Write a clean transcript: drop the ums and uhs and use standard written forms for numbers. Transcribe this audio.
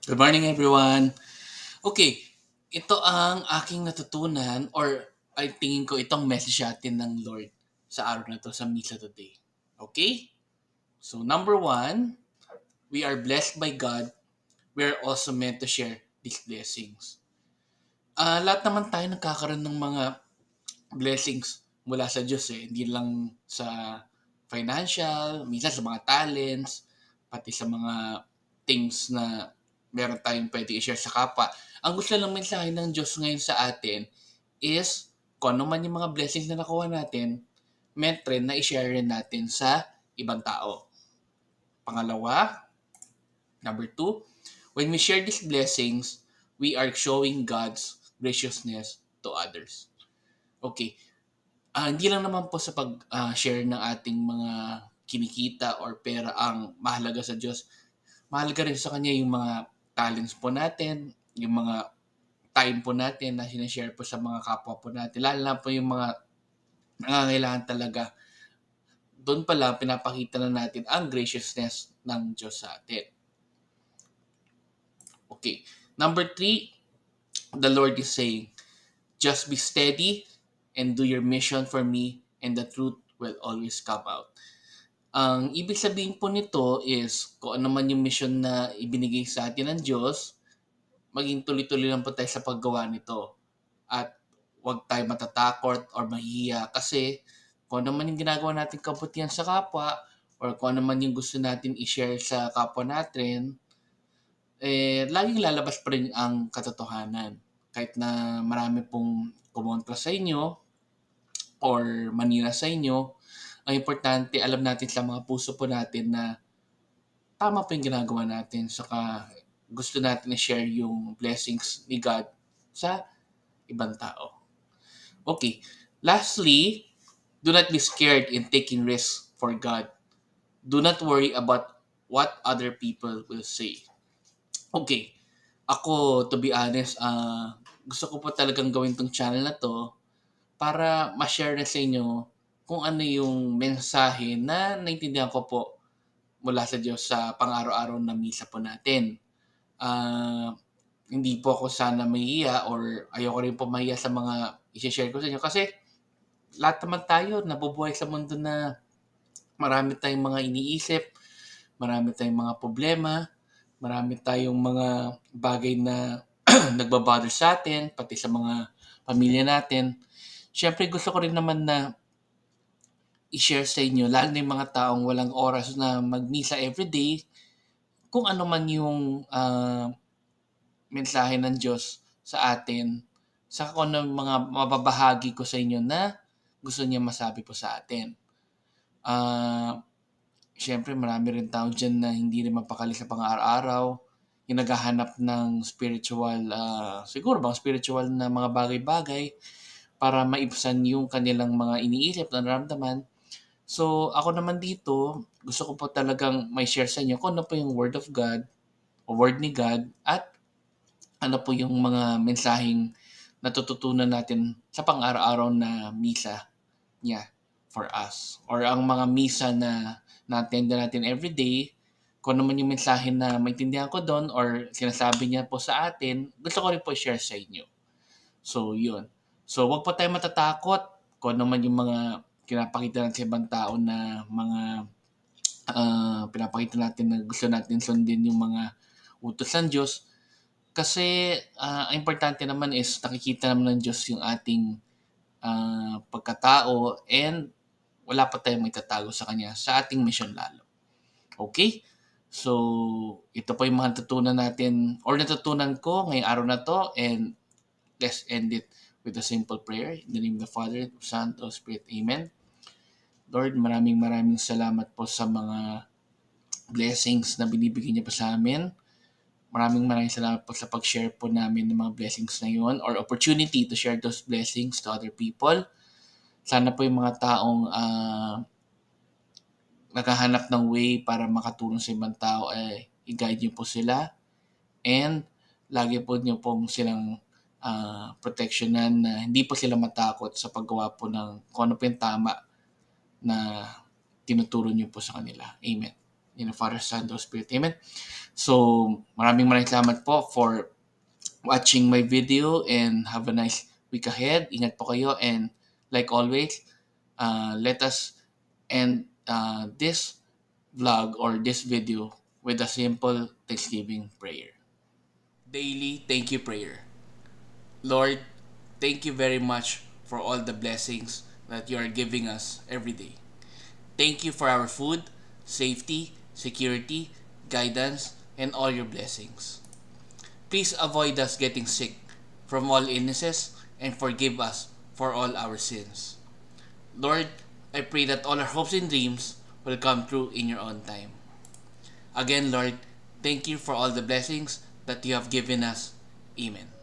Good morning, everyone. Okay, ito ang aking natutunan or I tingin ko itong message natin ng Lord sa araw na to sa Misa today. Okay? So, number one, we are blessed by God. We are also meant to share these blessings. Lahat naman tayo nagkakaroon ng mga blessings mula sa Diyos eh. Hindi lang sa financial, minsan sa mga talents, pati sa mga things na meron tayong pwede i-share sa kapwa. Ang gusto lang mensahe ng Diyos ngayon sa atin is kung ano man yung mga blessings na nakuha natin, meant rin na i-share rin natin sa ibang tao. Pangalawa, number two, when we share these blessings, we are showing God's graciousness to others. Okay, hindi lang naman po sa pag-share ng ating mga kinikita or pera ang mahalaga sa Diyos. Mahalaga rin sa Kanya yung mga talents po natin, yung mga time po natin na sinashare po sa mga kapwa po natin. Lalo na po yung mga nangangailangan talaga. Doon pa lang pinapakita na natin ang graciousness ng Diyos sa atin. Okay. Number three, the Lord is saying, just be steady and do your mission for me and the truth will always come out. Ang ibig sabihin po nito is kung ano man yung mission na ibinigay sa atin ng Diyos, maging tuloy-tuloy lang po tayo sa paggawa nito. At huwag tayo matatakot or mahihiya kasi kung ano man yung ginagawa natin kabutihan sa kapwa or kung ano man yung gusto natin i-share sa kapwa natin, laging lalabas pa rin ang katotohanan. Kahit na marami pong kumontra sa inyo or manira sa inyo, ang importante alam natin sa mga puso po natin na tama po yung ginagawa natin. Saka gusto natin i-share yung blessings ni God sa ibang tao. Okay. Lastly, do not be scared in taking risks for God. Do not worry about what other people will say. Okay. Ako, to be honest, gusto ko po talagang gawin tong channel na to para ma-share na sa inyo kung ano yung mensahe na naintindihan ko po mula sa Diyos sa pang-araw-araw na misa po natin. Ah, Hindi po ako sana mahihiya or ayoko rin po mahiya sa mga i-share ko sa inyo kasi lahat naman tayo nabubuhay sa mundo na marami tayong mga iniisip, marami tayong mga problema, marami tayong mga bagay na nagbabother sa atin, pati sa mga pamilya natin. Siyempre gusto ko rin naman na i-share sa inyo, lalo na yung mga taong walang oras na magmisa everyday, kung ano man yung mensahe ng Diyos sa atin, sa kung ano mga mababahagi ko sa inyo na gusto niya masabi po sa atin. Ah, Siyempre marami rin tao diyan na hindi rin mapakali sa pang-araw-araw, yung naghahanap ng spiritual, siguro bang spiritual na mga bagay-bagay para maibsan yung kanilang mga iniisip na nararamdaman. So, ako naman dito, gusto ko po talagang may share sa inyo kung ano po yung Word of God o Word ni God at ano po yung mga mensaheng natututunan natin sa pang-araw-araw na misa niya for us. Or ang mga misa na na-attend natin everyday, kung ano man yung mensahe na maintindihan ko doon or sinasabi niya po sa atin, gusto ko rin po share sa inyo. So, yun. So, wag po tayo matatakot kung ano man yung mga pinapakita natin sa ibang tao na mga pinapakita natin na gusto natin sundin yung mga utos ng Diyos. Kasi ang importante naman is nakikita naman ng Diyos yung ating pagkatao and wala pa tayong may tatago sa Kanya sa ating mission lalo. Okay? So, ito po yung mga natutunan natin or natutunan ko ngayong araw na to and let's end it with a simple prayer. In the name of the Father, Son, of Spirit. Amen. Lord, maraming maraming salamat po sa mga blessings na binibigay niyo po sa amin. Maraming maraming salamat po sa pag-share po namin ng mga blessings na yun or opportunity to share those blessings to other people. Sana po yung mga taong naghahanap ng way para makatulong sa ibang tao ay i-guide niyo po sila and lagi po niyo pong silang protectionan na hindi po sila matakot sa paggawa po ng kung ano po yung tama na tinuturo niyo po sa kanila. Amen. in the Father, Son, Holy Spirit. Amen. So, maraming maraming salamat po for watching my video and have a nice week ahead. Ingat po kayo and like always, let us end this vlog or this video with a simple Thanksgiving prayer. Daily thank you prayer. Lord, thank you very much for all the blessings that you are giving us every day. Thank you for our food, safety, security, guidance, and all your blessings. Please avoid us getting sick from all illnesses and forgive us for all our sins. Lord, I pray that all our hopes and dreams will come true in your own time. Again, Lord, thank you for all the blessings that you have given us. Amen.